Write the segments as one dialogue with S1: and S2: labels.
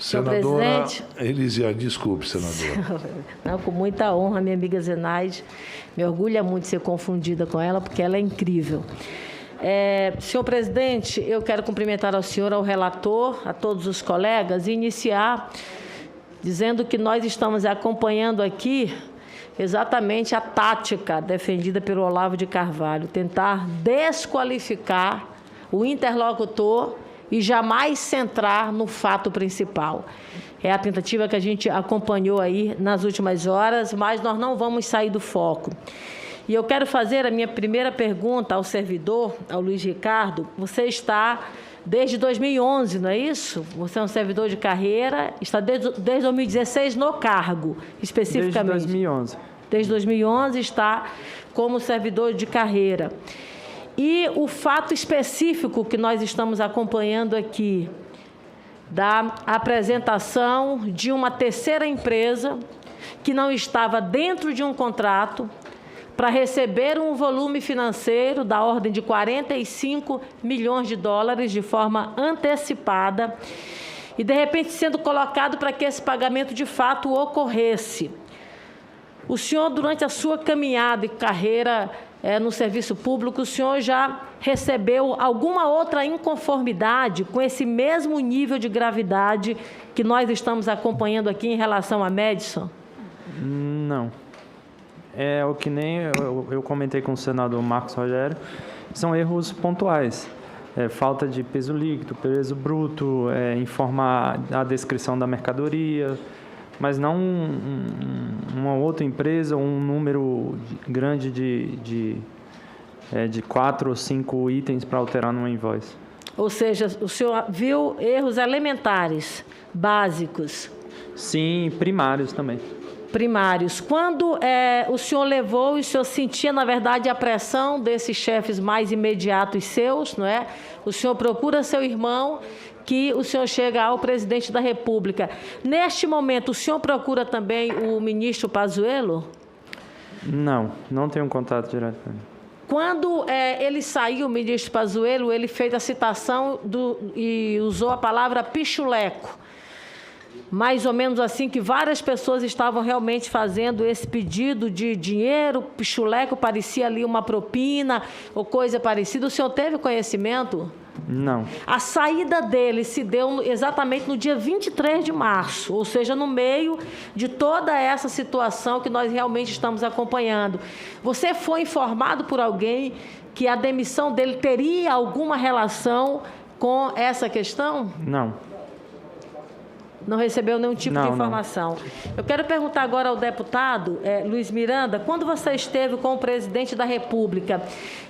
S1: Senadora Elisiane, desculpe, senadora.
S2: Não, com muita honra, minha amiga Zenaide. Me orgulha muito ser confundida com ela, porque ela é incrível. Senhor presidente, eu quero cumprimentar ao senhor, ao relator, a todos os colegas, e iniciar dizendo que nós estamos acompanhando aqui exatamente a tática defendida pelo Olavo de Carvalho, tentar desqualificar o interlocutor e jamais centrar no fato principal. É a tentativa que a gente acompanhou aí nas últimas horas, mas nós não vamos sair do foco. E eu quero fazer a minha primeira pergunta ao servidor, ao Luiz Ricardo. Você está desde 2011, não é isso? Você é um servidor de carreira, está desde 2016 no cargo, especificamente.
S3: Desde 2011.
S2: Desde 2011 está como servidor de carreira. E o fato específico que nós estamos acompanhando aqui, da apresentação de uma terceira empresa que não estava dentro de um contrato para receber um volume financeiro da ordem de 45 milhões de dólares de forma antecipada e, de repente, sendo colocado para que esse pagamento de fato ocorresse. O senhor, durante a sua caminhada e carreira no serviço público, o senhor já recebeu alguma outra inconformidade com esse mesmo nível de gravidade que nós estamos acompanhando aqui em relação à Madison?
S3: Não. É o que nem eu comentei com o senador Marcos Rogério, são erros pontuais. Falta de peso líquido, peso bruto, informar a descrição da mercadoria, mas não uma outra empresa, um número grande de 4 ou 5 itens para alterar numa invoice.
S2: Ou seja, o senhor viu erros elementares, básicos?
S3: Sim, primários também.
S2: Primários. Quando o senhor levou e o senhor sentia, na verdade, a pressão desses chefes mais imediatos seus, não é? O senhor procura seu irmão, que o senhor chega ao presidente da República. Neste momento, o senhor procura também o ministro Pazuello?
S3: Não tenho contato direto com ele.
S2: Quando ele saiu, o ministro Pazuello, ele fez a citação e usou a palavra pichuleco. Mais ou menos assim, que várias pessoas estavam realmente fazendo esse pedido de dinheiro, pichuleco, parecia ali uma propina ou coisa parecida. O senhor teve conhecimento?
S3: Não.
S2: A saída dele se deu exatamente no dia 23 de março, ou seja, no meio de toda essa situação que nós realmente estamos acompanhando. Você foi informado por alguém que a demissão dele teria alguma relação com essa questão?
S3: Não.
S2: Não recebeu nenhum tipo de informação.
S3: Não.
S2: Eu quero perguntar agora ao deputado Luiz Miranda, quando você esteve com o presidente da República,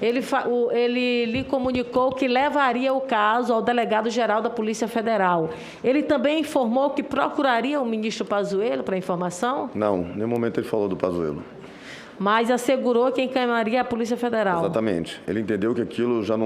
S2: ele lhe comunicou que levaria o caso ao delegado-geral da Polícia Federal. Ele também informou que procuraria o ministro Pazuello para informação?
S4: Não, em nenhum momento ele falou do Pazuello.
S2: Mas assegurou que encaminharia a Polícia Federal.
S4: Exatamente. Ele entendeu que aquilo já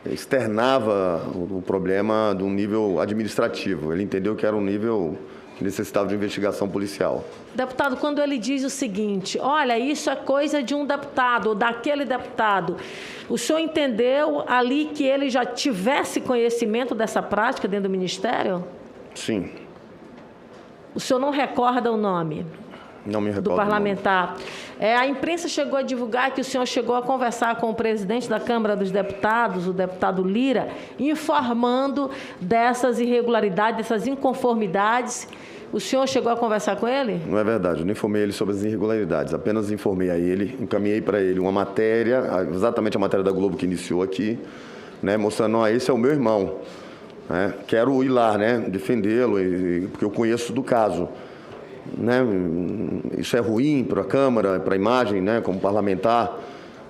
S4: externava o problema de um nível administrativo. Ele entendeu que era um nível que necessitava de investigação policial.
S2: Deputado, quando ele diz o seguinte, olha, isso é coisa de um deputado, ou daquele deputado, o senhor entendeu ali que ele já tivesse conhecimento dessa prática dentro do Ministério?
S4: Sim.
S2: O senhor não recorda o nome?
S4: Não me recordo.
S2: Do parlamentar. A imprensa chegou a divulgar que o senhor chegou a conversar com o presidente da Câmara dos Deputados, o deputado Lira, informando dessas irregularidades, dessas inconformidades. O senhor chegou a conversar com ele?
S4: Não é verdade, eu não informei ele sobre as irregularidades, apenas informei a ele, encaminhei para ele uma matéria, exatamente a matéria da Globo que iniciou aqui, né, mostrando, esse é o meu irmão, né, quero ir lá, né, defendê-lo, porque eu conheço do caso. Né, isso é ruim para a Câmara, para a imagem, né, como parlamentar,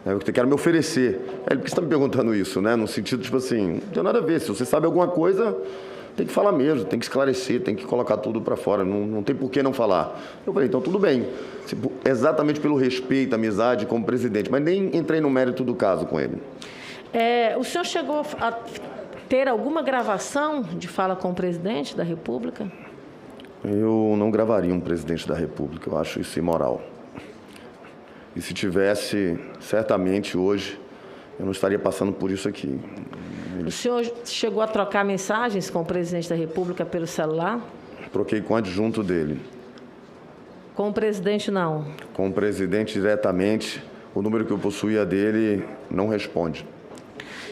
S4: eu quero me oferecer. Ele, por que você está me perguntando isso, né, no sentido, tipo assim, não tem nada a ver, se você sabe alguma coisa, tem que falar mesmo, tem que esclarecer, tem que colocar tudo para fora, não tem por que não falar. Eu falei, então tudo bem, exatamente pelo respeito, amizade como presidente, mas nem entrei no mérito do caso com ele.
S2: O senhor chegou a ter alguma gravação de fala com o presidente da República?
S4: Eu não gravaria um presidente da República, eu acho isso imoral. E se tivesse, certamente hoje, eu não estaria passando por isso aqui.
S2: O senhor chegou a trocar mensagens com o presidente da República pelo celular?
S4: Troquei com o adjunto dele.
S2: Com o presidente, não?
S4: Com o presidente diretamente, o número que eu possuía dele não responde.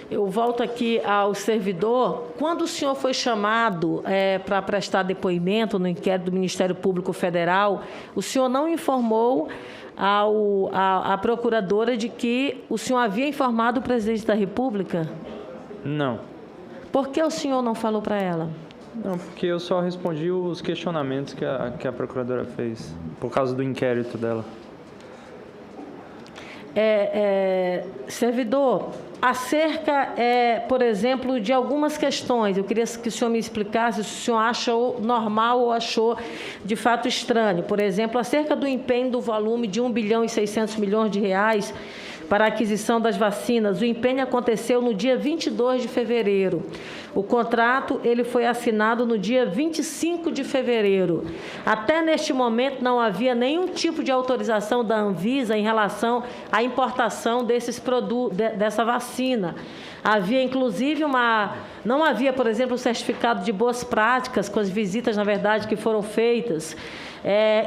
S2: Eu volto aqui ao servidor. Quando o senhor foi chamado para prestar depoimento no inquérito do Ministério Público Federal, o senhor não informou à procuradora de que o senhor havia informado o presidente da República?
S3: Não.
S2: Por que o senhor não falou para ela?
S3: Não, porque eu só respondi os questionamentos que a procuradora fez, por causa do inquérito dela.
S2: Servidor, acerca, por exemplo, de algumas questões, eu queria que o senhor me explicasse se o senhor achou normal ou achou de fato estranho. Por exemplo, acerca do empenho do volume de 1 bilhão e 600 milhões de reais para a aquisição das vacinas. O empenho aconteceu no dia 22 de fevereiro. O contrato ele foi assinado no dia 25 de fevereiro. Até neste momento não havia nenhum tipo de autorização da Anvisa em relação à importação desses produtos, dessa vacina. Havia, inclusive, não havia, por exemplo, o certificado de boas práticas com as visitas, na verdade, que foram feitas.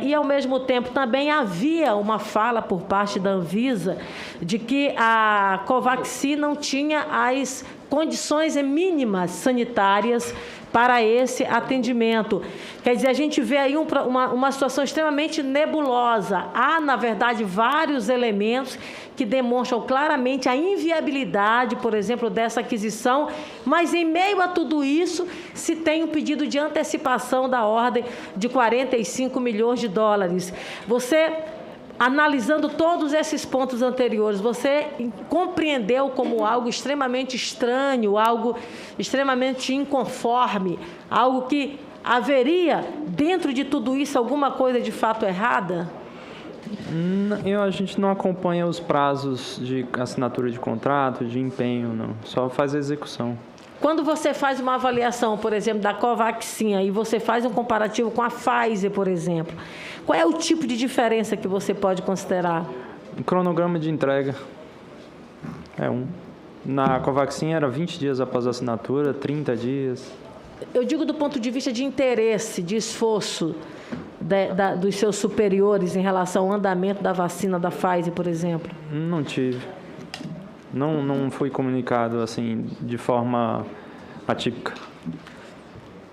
S2: E, ao mesmo tempo, também havia uma fala por parte da Anvisa de que a Covaxin não tinha as condições mínimas sanitárias para esse atendimento. Quer dizer, a gente vê aí uma situação extremamente nebulosa. Há, na verdade, vários elementos que demonstram claramente a inviabilidade, por exemplo, dessa aquisição, mas em meio a tudo isso, se tem um pedido de antecipação da ordem de 45 milhões de dólares. Você, analisando todos esses pontos anteriores, você compreendeu como algo extremamente estranho, algo extremamente inconforme, algo que haveria, dentro de tudo isso, alguma coisa de fato errada?
S3: A gente não acompanha os prazos de assinatura de contrato, de empenho, não. Só faz a execução.
S2: Quando você faz uma avaliação, por exemplo, da Covaxin, e você faz um comparativo com a Pfizer, por exemplo, qual é o tipo de diferença que você pode considerar?
S3: O cronograma de entrega é um. Na Covaxin era 20 dias após a assinatura, 30 dias.
S2: Eu digo do ponto de vista de interesse, de esforço dos seus superiores em relação ao andamento da vacina da Pfizer, por exemplo.
S3: Não tive. Não fui comunicado assim de forma atípica.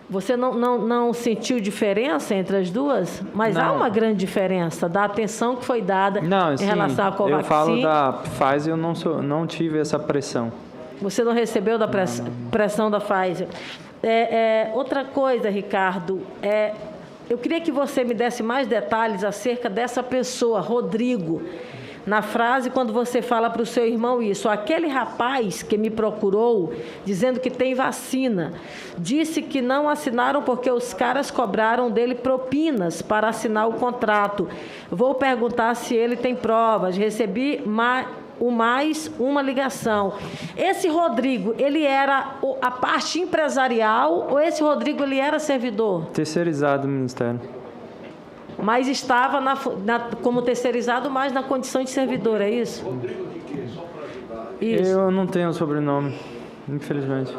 S2: Você não sentiu diferença entre as duas? Mas
S3: não.
S2: Há uma grande diferença da atenção que foi dada em relação à Covaxin.
S3: Eu falo da Pfizer, eu não tive essa pressão.
S2: Você não recebeu da pressão da Pfizer. Outra coisa, Ricardo, eu queria que você me desse mais detalhes acerca dessa pessoa, Rodrigo. Na frase, quando você fala para o seu irmão isso, aquele rapaz que me procurou, dizendo que tem vacina, disse que não assinaram porque os caras cobraram dele propinas para assinar o contrato. Vou perguntar se ele tem provas. Recebi mais uma ligação. Esse Rodrigo, ele era a parte empresarial ou esse Rodrigo, ele era servidor?
S3: Terceirizado do Ministério.
S2: Mas estava como terceirizado, mas na condição de servidor, é isso? Isso.
S3: Eu não tenho o sobrenome, infelizmente.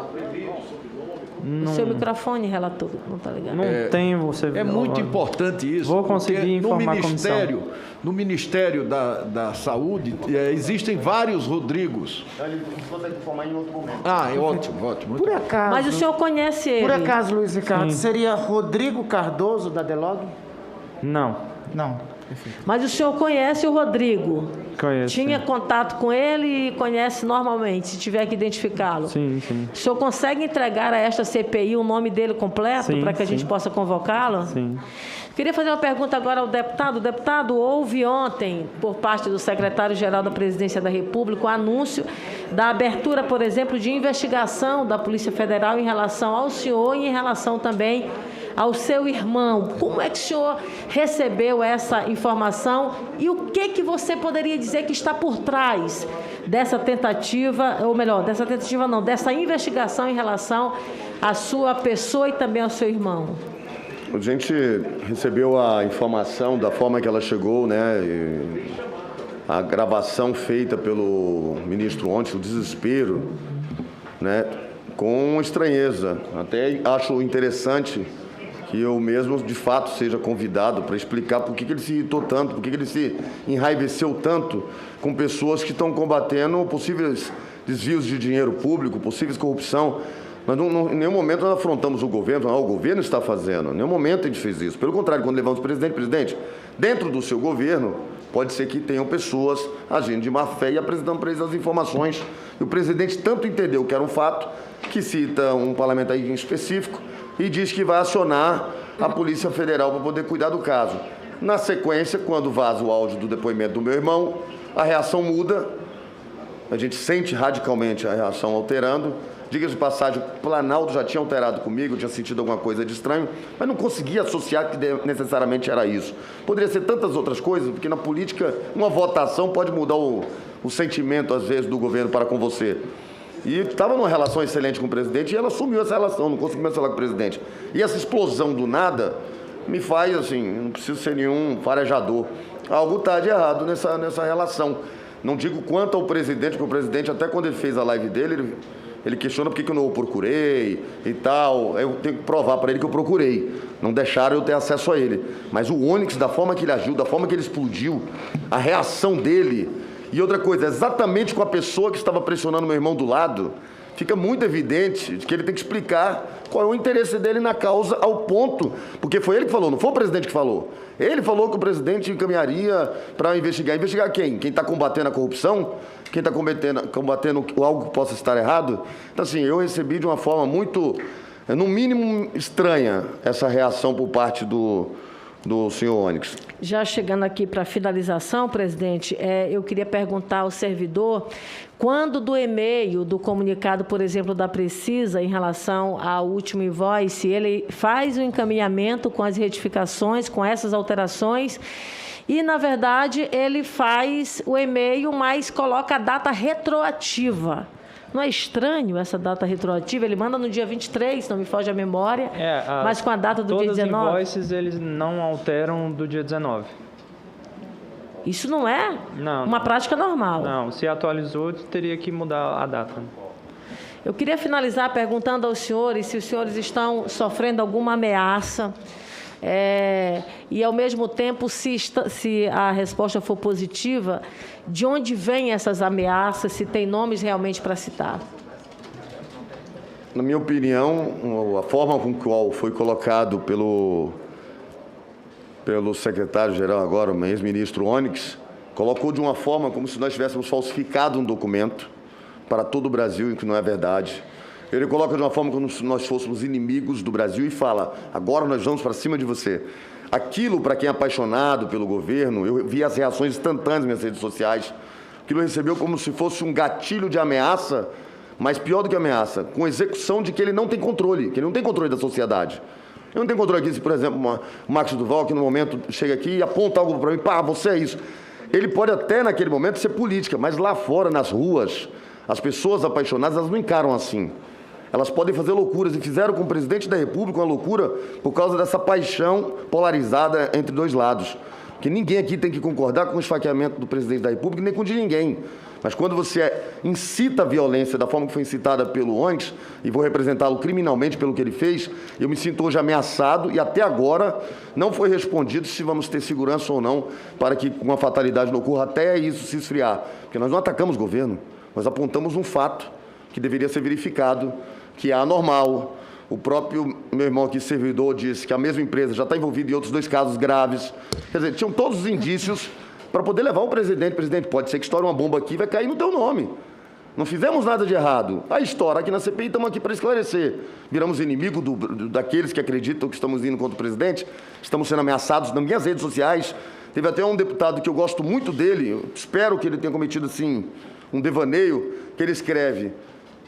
S2: O seu microfone, relator, não está ligado?
S3: Não tenho você.
S1: É muito importante isso.
S3: Vou conseguir informar a comissão.
S1: No Ministério da Saúde existem vários Rodrigos.
S4: Ele consegue informar em outro momento.
S1: É ótimo.
S5: Por acaso,
S2: Mas o senhor conhece ele?
S5: por acaso, Luiz Ricardo,
S3: Sim.
S5: seria Rodrigo Cardoso da Delog?
S3: Não,
S5: Não.
S2: Mas o senhor conhece o Rodrigo?
S3: conheço.
S2: Tinha contato com ele e conhece normalmente, se tiver que identificá-lo?
S3: Sim.
S2: O senhor consegue entregar a esta CPI o nome dele completo
S3: Sim,
S2: para que a gente
S3: sim.
S2: possa convocá-lo?
S3: Sim.
S2: Queria fazer uma pergunta agora ao deputado. Deputado, houve ontem, por parte do secretário-geral da Presidência da República, o anúncio da abertura, por exemplo, de investigação da Polícia Federal em relação ao senhor e em relação também ao seu irmão. Como é que o senhor recebeu essa informação e o que você poderia dizer que está por trás dessa tentativa, ou melhor, dessa investigação em relação à sua pessoa e também ao seu irmão?
S4: A gente recebeu a informação da forma que ela chegou, né? E a gravação feita pelo ministro ontem, o desespero, né? com estranheza. Até acho interessante que eu mesmo, de fato, seja convidado para explicar por que ele se irritou tanto, por que ele se enraiveceu tanto com pessoas que estão combatendo possíveis desvios de dinheiro público, possíveis corrupção. Mas em nenhum momento nós afrontamos o governo, o governo está fazendo. Em nenhum momento a gente fez isso. Pelo contrário, quando levamos o presidente, dentro do seu governo, pode ser que tenham pessoas agindo de má fé e apresentando para eles as informações. E o presidente tanto entendeu que era um fato, que cita um parlamentar em específico e diz que vai acionar a Polícia Federal para poder cuidar do caso. Na sequência, quando vaza o áudio do depoimento do meu irmão, a reação muda, a gente sente radicalmente a reação alterando. Diga-se de passagem, o Planalto já tinha alterado comigo, tinha sentido alguma coisa de estranho, mas não conseguia associar que necessariamente era isso. Poderia ser tantas outras coisas, porque na política uma votação pode mudar o sentimento, às vezes, do governo para com você. E estava numa relação excelente com o presidente e ela assumiu essa relação, não conseguiu mais falar com o presidente. E essa explosão do nada me faz, assim, não preciso ser nenhum farejador. Algo está de errado nessa relação. Não digo quanto ao presidente, porque o presidente, até quando ele fez a live dele, ele questiona por que eu não o procurei e tal. Eu tenho que provar para ele que eu procurei. Não deixaram eu ter acesso a ele. Mas o Onyx, da forma que ele agiu, da forma que ele explodiu, a reação dele. E outra coisa, exatamente com a pessoa que estava pressionando meu irmão do lado, fica muito evidente que ele tem que explicar qual é o interesse dele na causa ao ponto. Porque foi ele que falou, não foi o presidente que falou. Ele falou que o presidente encaminharia para investigar. Investigar quem? Quem está combatendo a corrupção? Quem está combatendo algo que possa estar errado? Então, assim, eu recebi de uma forma muito, no mínimo, estranha essa reação por parte do senhor Onyx.
S2: Já chegando aqui para a finalização, presidente, eu queria perguntar ao servidor, quando do e-mail, do comunicado, por exemplo, da Precisa, em relação ao último invoice, ele faz o encaminhamento com as retificações, com essas alterações, e, na verdade, ele faz o e-mail, mas coloca a data retroativa. Não é estranho essa data retroativa? Ele manda no dia 23, não me foge a memória, mas com a data do dia 19.
S3: Todos os invoices, eles não alteram do dia 19.
S2: Isso não é uma prática normal?
S3: Não, se atualizou, teria que mudar a data.
S2: Eu queria finalizar perguntando aos senhores se os senhores estão sofrendo alguma ameaça e, ao mesmo tempo, se a resposta for positiva, de onde vêm essas ameaças, se tem nomes realmente para citar?
S4: Na minha opinião, a forma com qual foi colocado pelo secretário-geral agora, o ex-ministro Onyx, colocou de uma forma como se nós tivéssemos falsificado um documento para todo o Brasil, e que não é verdade. Ele coloca de uma forma como se nós fôssemos inimigos do Brasil e fala, agora nós vamos para cima de você. Aquilo, para quem é apaixonado pelo governo, eu vi as reações instantâneas nas minhas redes sociais, aquilo recebeu como se fosse um gatilho de ameaça, mas pior do que ameaça, com execução de que ele não tem controle, que ele não tem controle da sociedade. Eu não tenho controle aqui se, por exemplo, o Marcos Duval, que no momento chega aqui e aponta algo para mim, você é isso. Ele pode até, naquele momento, ser política, mas lá fora, nas ruas, as pessoas apaixonadas, elas não encaram assim. Elas podem fazer loucuras, e fizeram com o presidente da República uma loucura por causa dessa paixão polarizada entre dois lados. Porque ninguém aqui tem que concordar com o esfaqueamento do presidente da República, nem com o de ninguém. Mas quando você incita a violência da forma que foi incitada pelo Onyx, e vou representá-lo criminalmente pelo que ele fez, eu me sinto hoje ameaçado e até agora não foi respondido se vamos ter segurança ou não para que uma fatalidade não ocorra até isso se esfriar. Porque nós não atacamos o governo, nós apontamos um fato que deveria ser verificado, que é anormal. O próprio meu irmão aqui, servidor, disse que a mesma empresa já está envolvida em outros 2 casos graves. Quer dizer, tinham todos os indícios para poder levar o presidente. Presidente, pode ser que estoure uma bomba aqui e vai cair no teu nome. Não fizemos nada de errado. Aí estoura aqui na CPI, estamos aqui para esclarecer. Viramos inimigo daqueles que acreditam que estamos indo contra o presidente. Estamos sendo ameaçados nas minhas redes sociais. Teve até um deputado que eu gosto muito dele, eu espero que ele tenha cometido, assim, um devaneio, que ele escreve: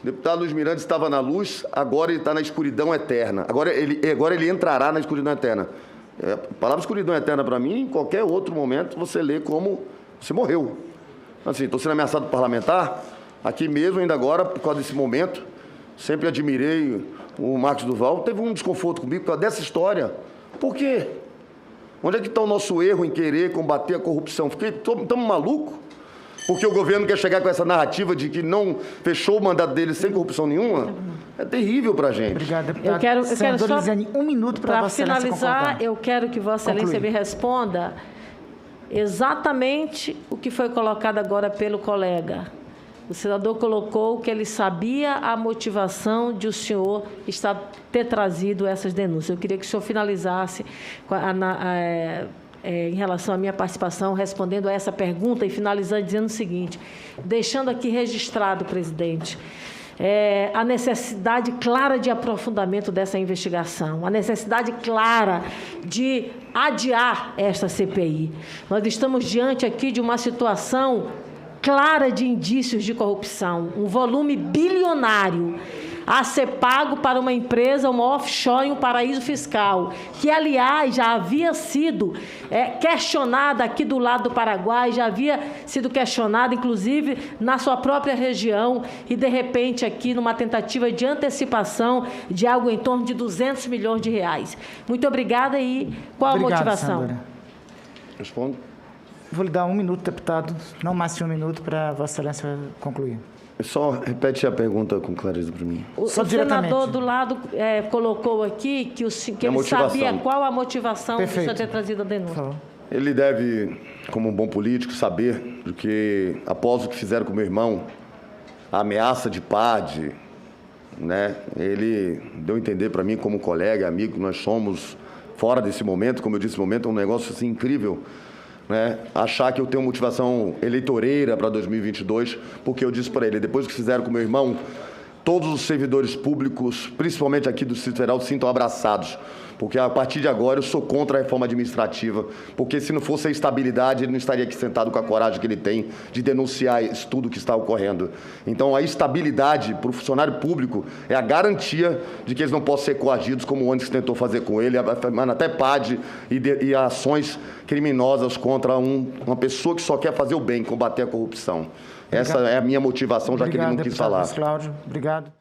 S4: deputado Luiz Miranda estava na luz, agora ele está na escuridão eterna. Agora ele entrará na escuridão eterna. A palavra escuridão eterna, para mim, em qualquer outro momento, você lê como você morreu. Assim, estou sendo ameaçado parlamentar, aqui mesmo, ainda agora, por causa desse momento. Sempre admirei o Marcos Duval. Teve um desconforto comigo por causa dessa história. Por quê? Onde é que está o nosso erro em querer combater a corrupção? Estamos malucos? porque o governo quer chegar com essa narrativa de que não fechou o mandato dele sem corrupção nenhuma, é terrível para a gente.
S5: Obrigado, deputado.
S2: Eu quero
S5: Senadora
S2: só,
S5: Lisiane, 1 minuto para Vossa Excelência
S2: finalizar,
S5: concordar.
S2: eu quero que Vossa Excelência
S5: Conclui.
S2: me responda exatamente o que foi colocado agora pelo colega. O senador colocou que ele sabia a motivação de o senhor ter trazido essas denúncias. Eu queria que o senhor finalizasse em relação à minha participação, respondendo a essa pergunta e finalizando dizendo o seguinte, deixando aqui registrado, presidente, a necessidade clara de aprofundamento dessa investigação, a necessidade clara de adiar esta CPI. Nós estamos diante aqui de uma situação clara de indícios de corrupção, um volume bilionário a ser pago para uma empresa, uma offshore em um paraíso fiscal, que, aliás, já havia sido questionada aqui do lado do Paraguai, já havia sido questionada, inclusive, na sua própria região, e, de repente, aqui, numa tentativa de antecipação de algo em torno de 200 milhões de reais. Muito obrigada e qual a motivação?
S5: Senadora.
S4: Respondo.
S5: Vou lhe dar 1 minuto, deputado, não mais de 1 minuto para Vossa Excelência concluir.
S4: Só repete a pergunta com clareza para mim.
S2: O senador do lado colocou aqui que ele sabia qual a motivação de senhor ter trazido a denúncia.
S4: Ele deve, como um bom político, saber de que, após o que fizeram com meu irmão, a ameaça de PAD, né, ele deu a entender para mim, como colega, amigo, que nós somos fora desse momento, como eu disse, esse momento é um negócio assim, incrível, né, achar que eu tenho motivação eleitoreira para 2022, porque eu disse para ele, depois que fizeram com meu irmão, todos os servidores públicos, principalmente aqui do Distrito Federal, se sintam abraçados, porque a partir de agora eu sou contra a reforma administrativa, porque se não fosse a estabilidade, ele não estaria aqui sentado com a coragem que ele tem de denunciar isso tudo que está ocorrendo. Então, a estabilidade para o funcionário público é a garantia de que eles não possam ser coagidos, como o Onix tentou fazer com ele, afirmando até PAD e ações criminosas contra uma pessoa que só quer fazer o bem, combater a corrupção. Essa é a minha motivação, já que ele não quis falar.
S5: Cláudio. Obrigado.